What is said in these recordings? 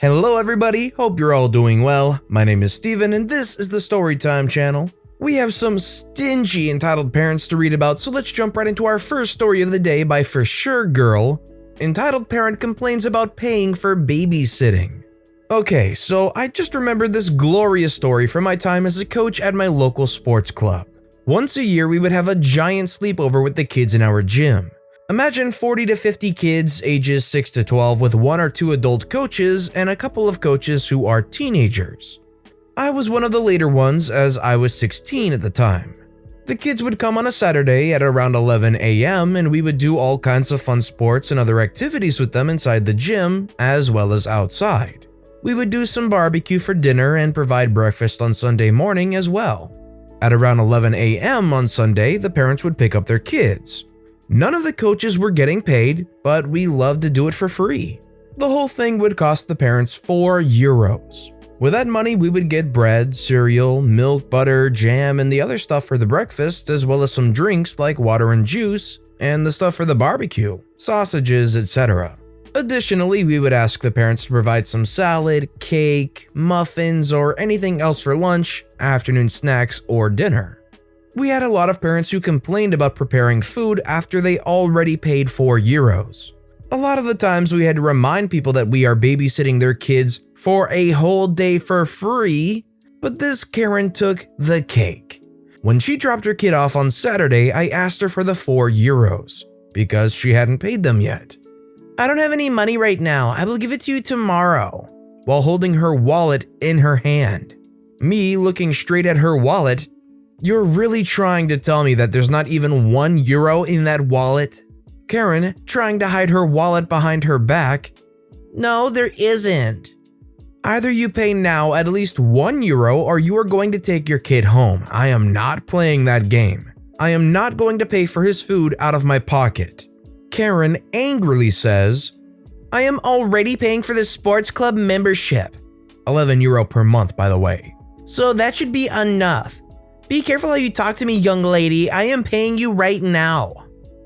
Hello everybody, hope you're all doing well. My name is Steven and this is the Storytime channel. We have some stingy entitled parents to read about, so let's jump right into our first story of the day by forshuregirl. Entitled parent complains about paying for babysitting. Okay, so I just remembered this glorious story from my time as a coach at my local sports club. Once a year we would have a giant sleepover with the kids in our gym. Imagine 40 to 50 kids ages 6 to 12 with 1 or 2 adult coaches and a couple of coaches who are teenagers. I was one of the later ones as I was 16 at the time. The kids would come on a Saturday at around 11 a.m. and we would do all kinds of fun sports and other activities with them inside the gym as well as outside. We would do some barbecue for dinner and provide breakfast on Sunday morning as well. At around 11 a.m. on Sunday, the parents would pick up their kids. None of the coaches were getting paid, but we loved to do it for free. The whole thing would cost the parents €4. With that money, we would get bread, cereal, milk, butter, jam, and the other stuff for the breakfast, as well as some drinks like water and juice, and the stuff for the barbecue, sausages, etc. Additionally, we would ask the parents to provide some salad, cake, muffins, or anything else for lunch, afternoon snacks, or dinner. We had a lot of parents who complained about preparing food after they already paid €4. A lot of the times we had to remind people that we are babysitting their kids for a whole day for free, but this Karen took the cake. When she dropped her kid off on Saturday, I asked her for the €4 because she hadn't paid them yet. "I don't have any money right now, I will give it to you tomorrow," while holding her wallet in her hand. Me looking straight at her wallet. "You're really trying to tell me that there's not even €1 in that wallet?" Karen, trying to hide her wallet behind her back. "No, there isn't." "Either you pay now at least €1 or you are going to take your kid home. I am not playing that game. I am not going to pay for his food out of my pocket." Karen angrily says, "I am already paying for the sports club membership." €11 per month, by the way. "So that should be enough. Be careful how you talk to me, young lady. I am paying you right now."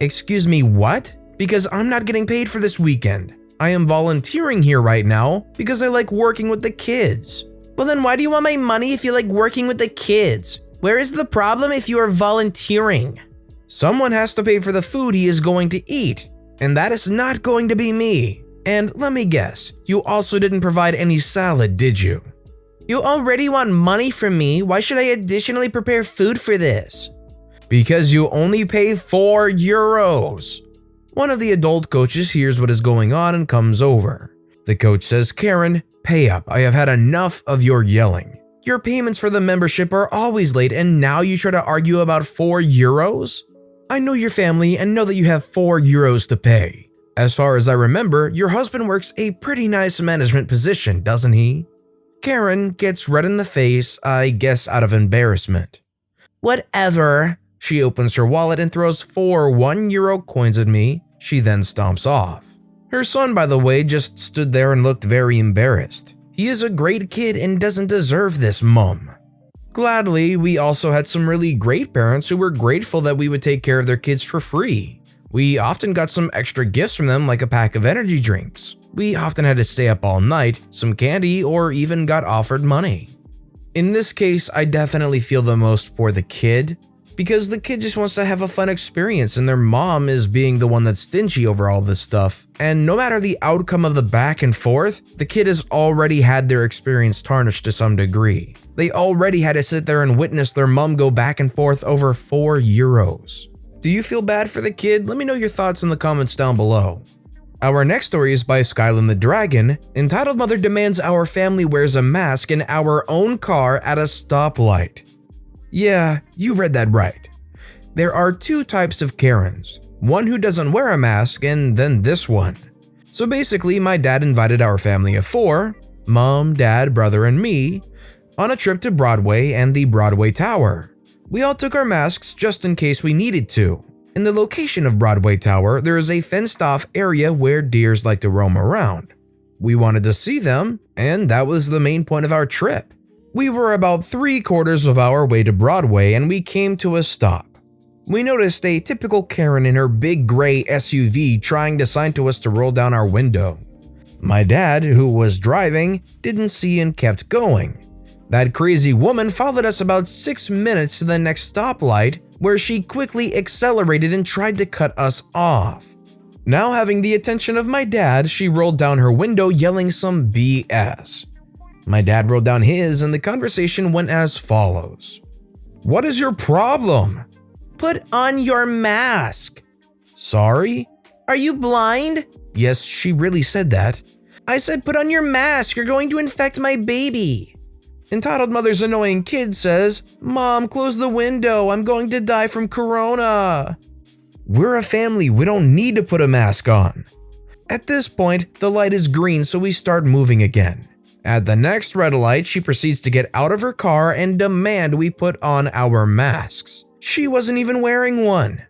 "Excuse me, what? Because I'm not getting paid for this weekend. I am volunteering here right now because I like working with the kids." "Well then why do you want my money if you like working with the kids? Where is the problem if you are volunteering?" "Someone has to pay for the food he is going to eat, and that is not going to be me. And let me guess, you also didn't provide any salad, did you?" "You already want money from me, why should I additionally prepare food for this?" "Because you only pay €4. One of the adult coaches hears what is going on and comes over. The coach says, "Karen, pay up, I have had enough of your yelling. Your payments for the membership are always late and now you try to argue about €4? I know your family and know that you have €4 to pay. As far as I remember, your husband works a pretty nice management position, doesn't he?" Karen gets red in the face, I guess out of embarrassment. "Whatever." She opens her wallet and throws 4 €1 coins at me. She then stomps off. Her son, by the way, just stood there and looked very embarrassed. He is a great kid and doesn't deserve this, mum. Gladly, we also had some really great parents who were grateful that we would take care of their kids for free. We often got some extra gifts from them like a pack of energy drinks. We often had to stay up all night, some candy, or even got offered money. In this case, I definitely feel the most for the kid, because the kid just wants to have a fun experience and their mom is being the one that's stingy over all this stuff. And no matter the outcome of the back and forth, the kid has already had their experience tarnished to some degree. They already had to sit there and witness their mom go back and forth over €4. Do you feel bad for the kid? Let me know your thoughts in the comments down below. Our next story is by SkylonTheDragon, entitled "Mother Demands Our Family Wears a Mask in Our Own Car at a Stoplight." Yeah, you read that right. There are 2 types of Karens, one who doesn't wear a mask and then this one. So basically, my dad invited our family of 4, mom, dad, brother, and me, on a trip to Broadway and the Broadway Tower. We all took our masks just in case we needed to. In the location of Broadway Tower, there is a fenced-off area where deers like to roam around. We wanted to see them, and that was the main point of our trip. We were about 3/4 of our way to Broadway and we came to a stop. We noticed a typical Karen in her big gray SUV trying to sign to us to roll down our window. My dad, who was driving, didn't see and kept going. That crazy woman followed us about 6 minutes to the next stoplight, where she quickly accelerated and tried to cut us off. Now having the attention of my dad, she rolled down her window yelling some BS. My dad rolled down his and the conversation went as follows. "What is your problem?" "Put on your mask." "Sorry?" "Are you blind?" Yes, she really said that. "I said put on your mask, you're going to infect my baby." Entitled mother's annoying kid says, "Mom, close the window, I'm going to die from corona." We're a family, we don't need to put a mask on. At this point, the light is green, so we start moving again. At the next red light, she proceeds to get out of her car and demand we put on our masks. She wasn't even wearing one.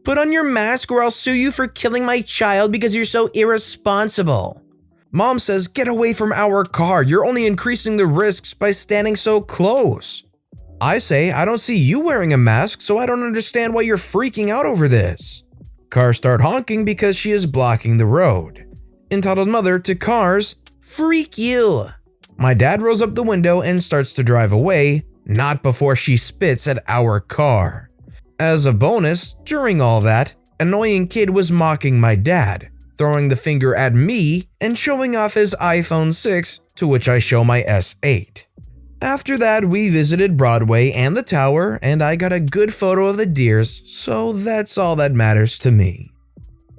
"Put on your mask or I'll sue you for killing my child because you're so irresponsible." Mom says, "Get away from our car, you're only increasing the risks by standing so close." I say, "I don't see you wearing a mask, so I don't understand why you're freaking out over this." Cars start honking because she is blocking the road. Entitled mother to cars, "Freak you." My dad rolls up the window and starts to drive away, not before she spits at our car. As a bonus, during all that, annoying kid was mocking my dad, throwing the finger at me and showing off his iPhone 6, to which I show my S8. After that, we visited Broadway and the tower, and I got a good photo of the deers, so that's all that matters to me.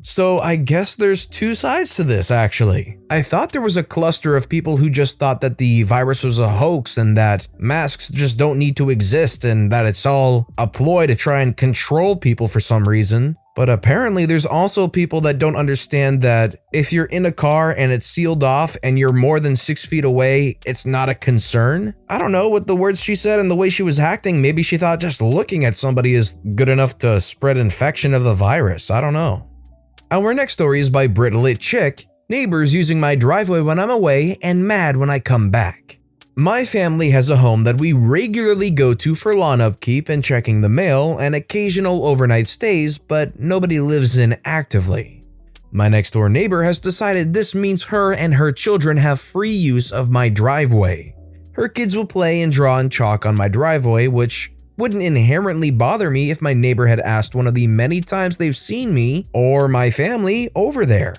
So I guess there's two sides to this actually. I thought there was a cluster of people who just thought that the virus was a hoax and that masks just don't need to exist and that it's all a ploy to try and control people for some reason. But apparently there's also people that don't understand that if you're in a car and it's sealed off and you're more than 6 feet away, it's not a concern. I don't know, with the words she said and the way she was acting, maybe she thought just looking at somebody is good enough to spread infection of the virus. I don't know. Our next story is by BritLitChick, neighbors using my driveway when I'm away and mad when I come back. My family has a home that we regularly go to for lawn upkeep and checking the mail and occasional overnight stays, but nobody lives in actively. My next door neighbor has decided this means her and her children have free use of my driveway. Her kids will play and draw in chalk on my driveway, which wouldn't inherently bother me if my neighbor had asked one of the many times they've seen me or my family over there.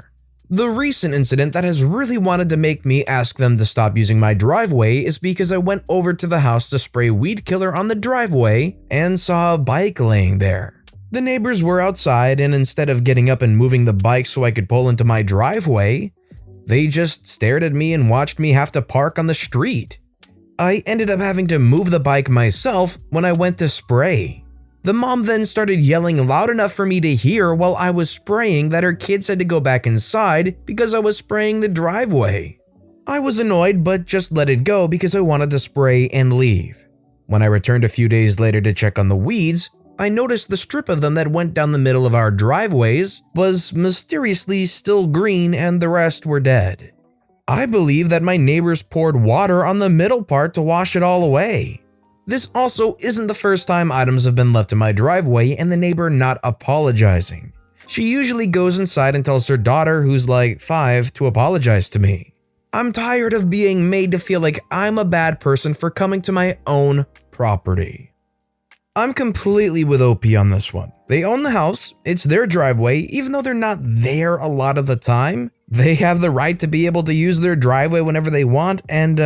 The recent incident that has really wanted to make me ask them to stop using my driveway is because I went over to the house to spray weed killer on the driveway and saw a bike laying there. The neighbors were outside, and instead of getting up and moving the bike so I could pull into my driveway, they just stared at me and watched me have to park on the street. I ended up having to move the bike myself when I went to spray. The mom then started yelling loud enough for me to hear while I was spraying that her kids had to go back inside because I was spraying the driveway. I was annoyed but just let it go because I wanted to spray and leave. When I returned a few days later to check on the weeds, I noticed the strip of them that went down the middle of our driveways was mysteriously still green and the rest were dead. I believe that my neighbors poured water on the middle part to wash it all away. This also isn't the first time items have been left in my driveway and the neighbor not apologizing. She usually goes inside and tells her daughter, who's like 5, to apologize to me. I'm tired of being made to feel like I'm a bad person for coming to my own property. I'm completely with OP on this one. They own the house, it's their driveway, even though they're not there a lot of the time. They have the right to be able to use their driveway whenever they want and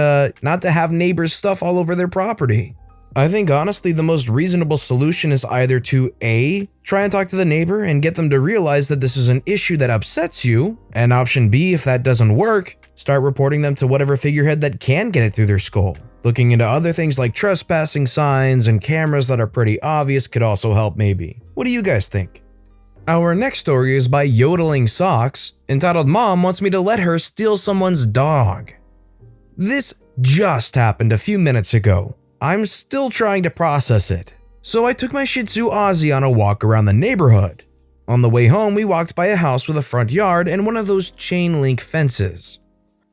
not to have neighbors' stuff all over their property. I think honestly the most reasonable solution is either to A, try and talk to the neighbor and get them to realize that this is an issue that upsets you, and option B, if that doesn't work, start reporting them to whatever figurehead that can get it through their skull. Looking into other things like trespassing signs and cameras that are pretty obvious could also help maybe. What do you guys think? Our next story is by yodellingsocks, entitled Mom Wants Me to Let Her Steal Someone's Dog. This just happened a few minutes ago. I'm still trying to process it. So I took my Shih Tzu Ozzy on a walk around the neighborhood. On the way home, we walked by a house with a front yard and one of those chain link fences.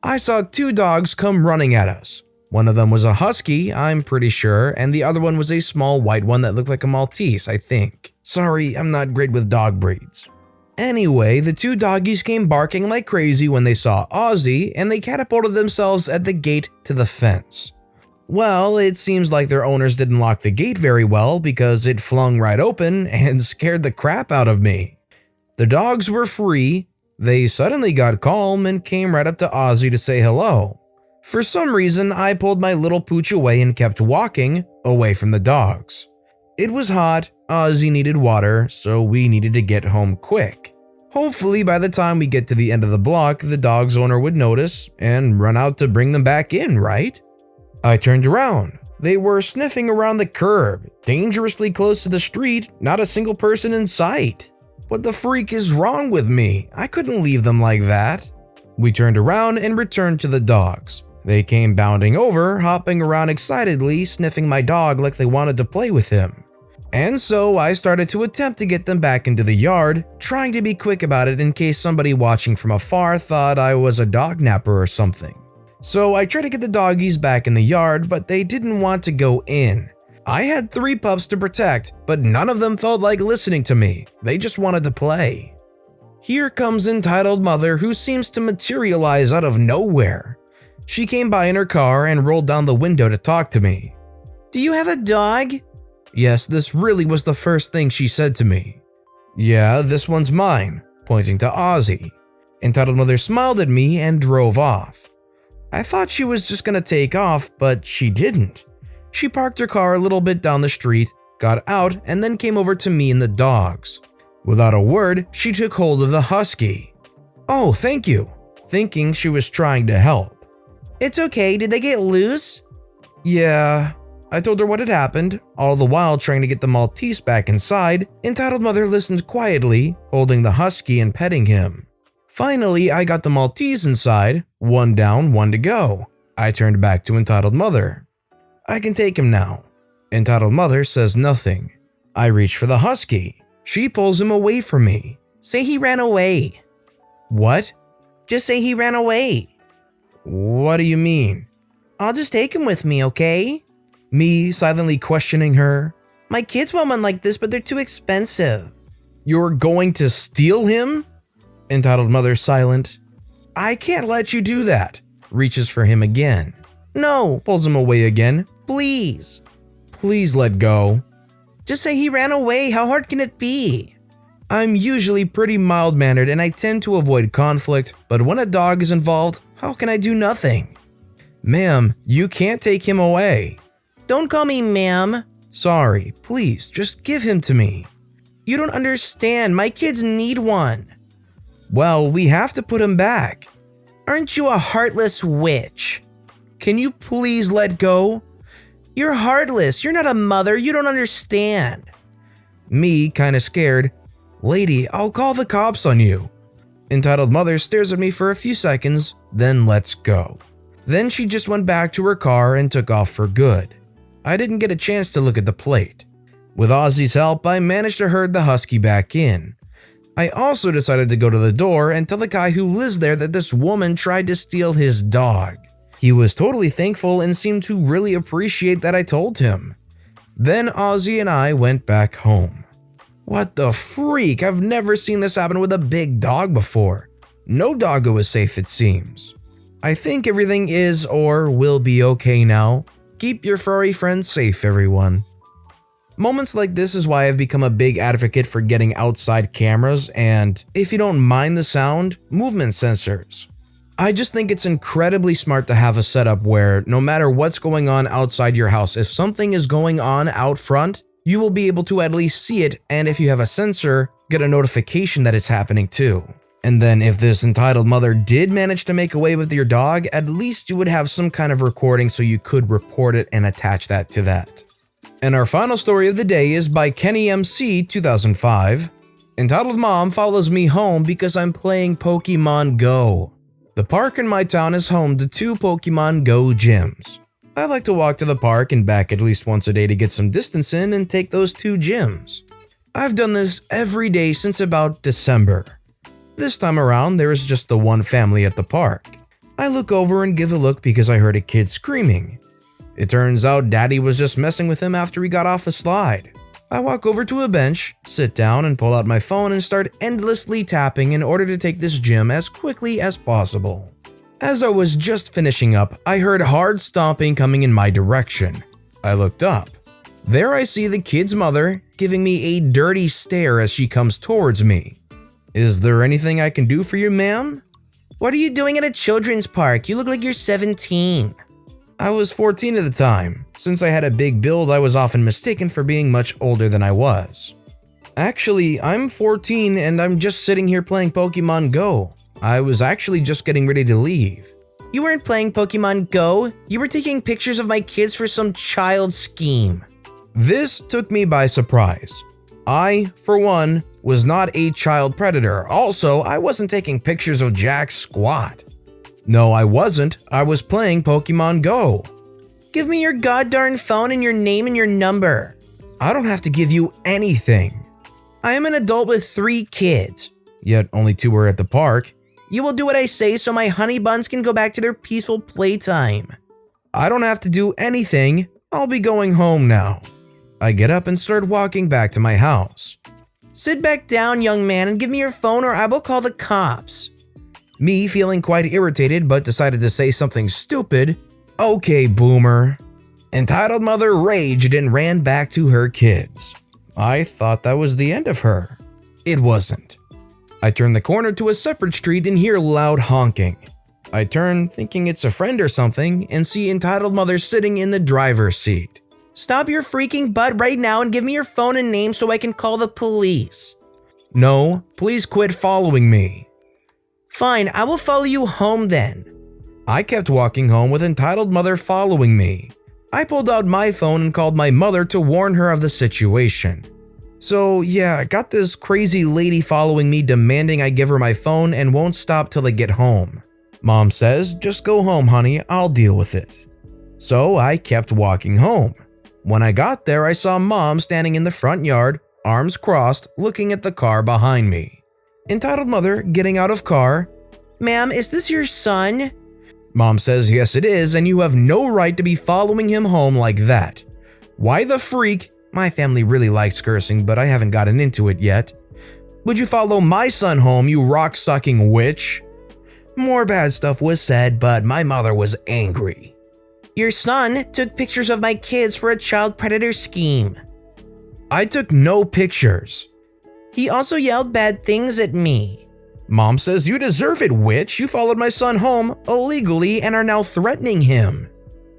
I saw 2 dogs come running at us. One of them was a husky, I'm pretty sure, and the other one was a small white one that looked like a Maltese, I think. Sorry, I'm not great with dog breeds. Anyway, the two doggies came barking like crazy when they saw Ozzy, and they catapulted themselves at the gate to the fence. Well, it seems like their owners didn't lock the gate very well because it flung right open and scared the crap out of me. The dogs were free. They suddenly got calm and came right up to Ozzy to say hello. For some reason, I pulled my little pooch away and kept walking away from the dogs. It was hot, Ozzy needed water, so we needed to get home quick. Hopefully by the time we get to the end of the block, the dog's owner would notice and run out to bring them back in, right? I turned around. They were sniffing around the curb, dangerously close to the street, not a single person in sight. What the freak is wrong with me? I couldn't leave them like that. We turned around and returned to the dogs. They came bounding over, hopping around excitedly, sniffing my dog like they wanted to play with him. And so I started to attempt to get them back into the yard, trying to be quick about it in case somebody watching from afar thought I was a dog napper or something. So I tried to get the doggies back in the yard, but they didn't want to go in. I had 3 pups to protect, but none of them felt like listening to me. They just wanted to play. Here comes entitled mother, who seems to materialize out of nowhere. She came by in her car and rolled down the window to talk to me. "Do you have a dog?" Yes, this really was the first thing she said to me. "Yeah, this one's mine," pointing to Ozzy. Entitled mother smiled at me and drove off. I thought she was just gonna take off, but she didn't. She parked her car a little bit down the street, got out, and then came over to me and the dogs. Without a word, she took hold of the husky. "Oh, thank you," thinking she was trying to help. "It's okay, did they get loose?" "Yeah." I told her what had happened, all the while trying to get the Maltese back inside. Entitled mother listened quietly, holding the husky and petting him. Finally, I got the Maltese inside, 1 down, 1 to go. I turned back to entitled mother. "I can take him now." Entitled mother says nothing. I reach for the husky. She pulls him away from me. "Say he ran away." "What?" "Just say he ran away." "What do you mean?" "I'll just take him with me, okay?" Me silently questioning her. "My kids want one like this, but they're too expensive." "You're going to steal him?" Entitled mother silent. "I can't let you do that." Reaches for him again. "No," pulls him away again. "Please." "Please let go." "Just say he ran away, how hard can it be?" I'm usually pretty mild-mannered and I tend to avoid conflict, but when a dog is involved, how can I do nothing? "Ma'am, you can't take him away." "Don't call me ma'am." "Sorry, please, just give him to me." "You don't understand, my kids need one." "Well, we have to put him back." "Aren't you a heartless witch?" "Can you please let go?" "You're heartless, you're not a mother, you don't understand." Me, kinda scared. "Lady, I'll call the cops on you." Entitled mother stares at me for a few seconds, then lets go. Then she just went back to her car and took off for good. I didn't get a chance to look at the plate. With Ozzy's help, I managed to herd the husky back in. I also decided to go to the door and tell the guy who lives there that this woman tried to steal his dog. He was totally thankful and seemed to really appreciate that I told him. Then Ozzy and I went back home. What the freak? I've never seen this happen with a big dog before. No doggo is safe, it seems. I think everything is or will be okay now. Keep your furry friends safe, everyone. Moments like this is why I've become a big advocate for getting outside cameras and, if you don't mind the sound, movement sensors. I just think it's incredibly smart to have a setup where no matter what's going on outside your house, if something is going on out front, you will be able to at least see it, and if you have a sensor, get a notification that it's happening too. And then if this entitled mother did manage to make away with your dog, at least you would have some kind of recording so you could report it and attach that to that. And our final story of the day is by Kenny MC 2005. Entitled Mom follows me home because I'm playing Pokémon Go. The park in my town is home to 2 Pokémon Go gyms. I like to walk to the park and back at least once a day to get some distance in and take those 2 gyms. I've done this every day since about December. This time around, there is just the one family at the park. I look over and give a look because I heard a kid screaming. It turns out Daddy was just messing with him after he got off the slide. I walk over to a bench, sit down and pull out my phone and start endlessly tapping in order to take this gym as quickly as possible. As I was just finishing up, I heard hard stomping coming in my direction. I looked up. There I see the kid's mother giving me a dirty stare as she comes towards me. "Is there anything I can do for you, ma'am?" "What are you doing at a children's park? You look like you're 17. I was 14 at the time. Since I had a big build, I was often mistaken for being much older than I was. "Actually, I'm 14 and I'm just sitting here playing Pokémon Go. I was actually just getting ready to leave." "You weren't playing Pokémon Go. You were taking pictures of my kids for some child scheme." This took me by surprise. I, for one, was not a child predator. Also, I wasn't taking pictures of Jack squat. No, I wasn't. I was playing Pokémon Go. "Give me your goddarn phone and your name and your number." "I don't have to give you anything." "I am an adult with 3 kids. Yet only 2 were at the park." "You will do what I say so my honey buns can go back to their peaceful playtime." "I don't have to do anything. I'll be going home now." I get up and start walking back to my house. "Sit back down, young man, and give me your phone or I will call the cops." Me feeling quite irritated but decided to say something stupid. "Okay, boomer." Entitled mother raged and ran back to her kids. I thought that was the end of her. It wasn't. I turn the corner to a separate street and hear loud honking. I turn thinking it's a friend or something and see entitled mother sitting in the driver's seat. "Stop your freaking butt right now and give me your phone and name so I can call the police." "No, please quit following me." "Fine, I will follow you home then." I kept walking home with entitled mother following me. I pulled out my phone and called my mother to warn her of the situation. So yeah, I got this crazy lady following me demanding I give her my phone and won't stop till I get home. Mom says, "Just go home, honey, I'll deal with it." So I kept walking home. When I got there, I saw Mom standing in the front yard, arms crossed, looking at the car behind me. Entitled mother getting out of car. "Ma'am, is this your son?" Mom says, "Yes it is, and you have no right to be following him home like that." "Why the freak?" My family really likes cursing, but I haven't gotten into it yet. "Would you follow my son home, you rock-sucking witch?" More bad stuff was said, but my mother was angry. "Your son took pictures of my kids for a child predator scheme." "I took no pictures." "He also yelled bad things at me." Mom says, "You deserve it, witch. You followed my son home illegally and are now threatening him."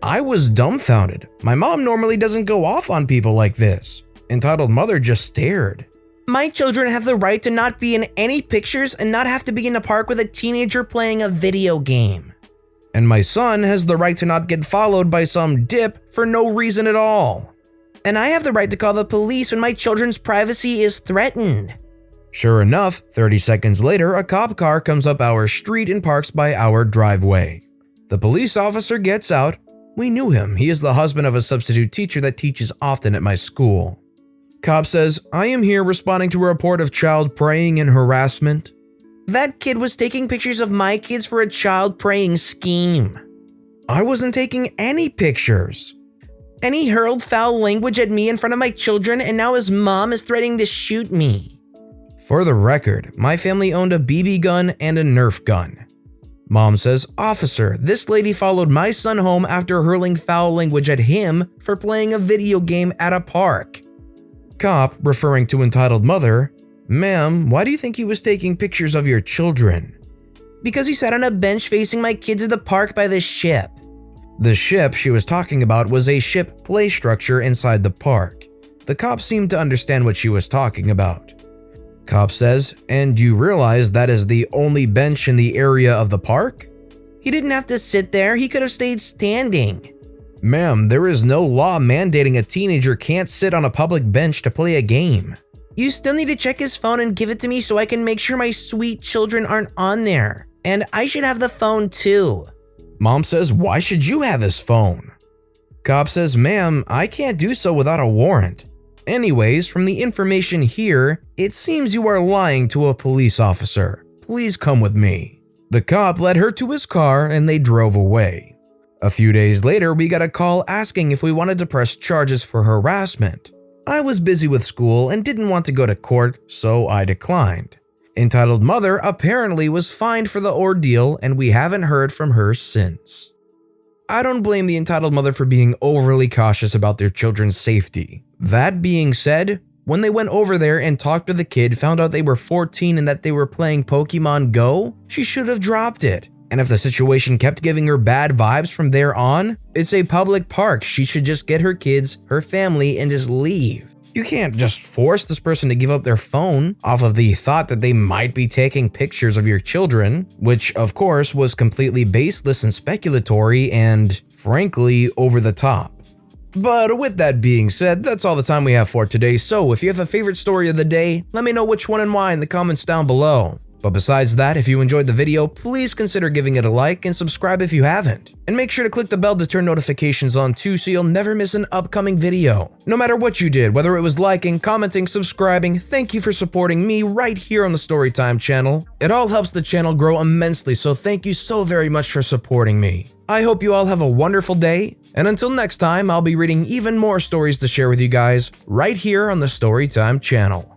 I was dumbfounded. My mom normally doesn't go off on people like this. Entitled mother just stared. "My children have the right to not be in any pictures and not have to be in a park with a teenager playing a video game." "And my son has the right to not get followed by some dip for no reason at all." "And I have the right to call the police when my children's privacy is threatened." Sure enough, 30 seconds later, a cop car comes up our street and parks by our driveway. The police officer gets out. We knew him. He is the husband of a substitute teacher that teaches often at my school. Cop says, "I am here responding to a report of child preying and harassment." "That kid was taking pictures of my kids for a child preying scheme." "I wasn't taking any pictures." "And he hurled foul language at me in front of my children and now his mom is threatening to shoot me." For the record, my family owned a BB gun and a Nerf gun. Mom says, "Officer, this lady followed my son home after hurling foul language at him for playing a video game at a park." Cop, referring to entitled mother, "Ma'am, why do you think he was taking pictures of your children?" "Because he sat on a bench facing my kids at the park by the ship." The ship she was talking about was a ship play structure inside the park. The cop seemed to understand what she was talking about. Cop says, "And you realize that is the only bench in the area of the park?" "He didn't have to sit there, he could have stayed standing." "Ma'am, there is no law mandating a teenager can't sit on a public bench to play a game." "You still need to check his phone and give it to me so I can make sure my sweet children aren't on there. And I should have the phone too." Mom says, "Why should you have his phone?" Cop says, "Ma'am, I can't do so without a warrant. Anyways, from the information here, it seems you are lying to a police officer. Please come with me." The cop led her to his car and they drove away. A few days later, we got a call asking if we wanted to press charges for harassment. I was busy with school and didn't want to go to court, so I declined. Entitled mother apparently was fined for the ordeal, and we haven't heard from her since. I don't blame the entitled mother for being overly cautious about their children's safety. That being said, when they went over there and talked to the kid, found out they were 14 and that they were playing Pokémon Go, she should have dropped it. And if the situation kept giving her bad vibes from there on, it's a public park. She should just get her kids, her family, and just leave. You can't just force this person to give up their phone off of the thought that they might be taking pictures of your children, which of course was completely baseless and speculatory and, frankly, over the top. But with that being said, that's all the time we have for today, so if you have a favorite story of the day, let me know which one and why in the comments down below. But besides that, if you enjoyed the video, please consider giving it a like and subscribe if you haven't. And make sure to click the bell to turn notifications on too so you'll never miss an upcoming video. No matter what you did, whether it was liking, commenting, subscribing, thank you for supporting me right here on the Storytime channel. It all helps the channel grow immensely, so thank you so very much for supporting me. I hope you all have a wonderful day, and until next time, I'll be reading even more stories to share with you guys right here on the Storytime channel.